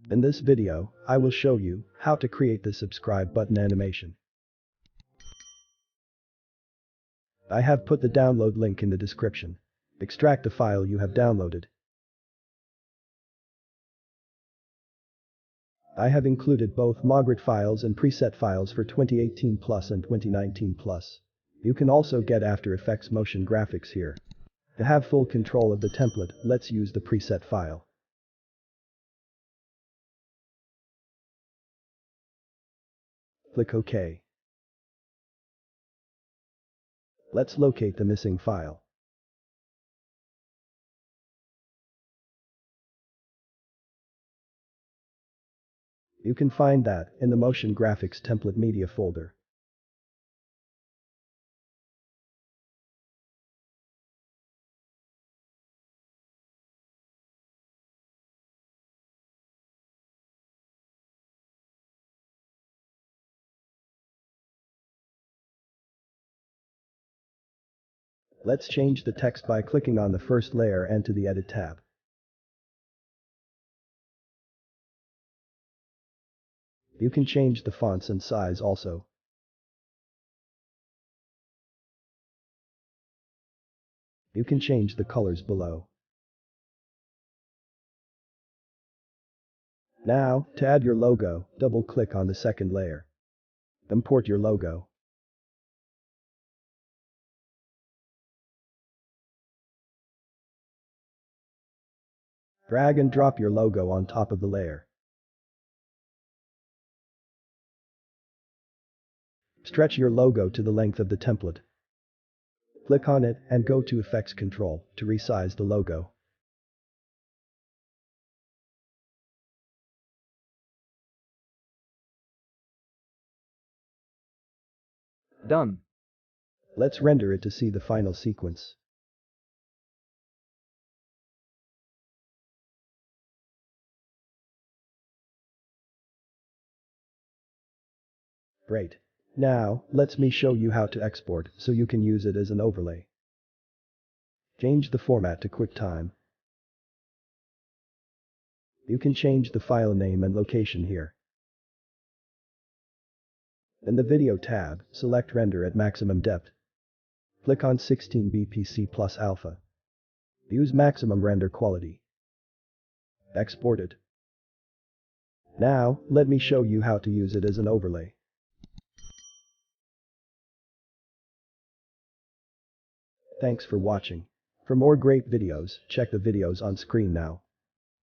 In this video, I will show you how to create the subscribe button animation. I have put the download link in the description. Extract the file you have downloaded. I have included both Mogrt files and preset files for 2018 Plus and 2019 Plus. You can also get After Effects motion graphics here. To have full control of the template, let's use the preset file. Click OK. Let's locate the missing file. You can find that in the Motion Graphics Template Media folder. Let's change the text by clicking on the first layer and to the Edit tab. You can change the fonts and size also. You can change the colors below. Now, to add your logo, double-click on the second layer. Import your logo. Drag and drop your logo on top of the layer. Stretch your logo to the length of the template. Click on it and go to Effects Control to resize the logo. Done. Let's render it to see the final sequence. Great. Now, let me show you how to export so you can use it as an overlay. Change the format to QuickTime. You can change the file name and location here. In the Video tab, select Render at maximum depth. Click on 16 bpc plus alpha. Use maximum render quality. Export it. Now, let me show you how to use it as an overlay. Thanks for watching. For more great videos, check the videos on screen now.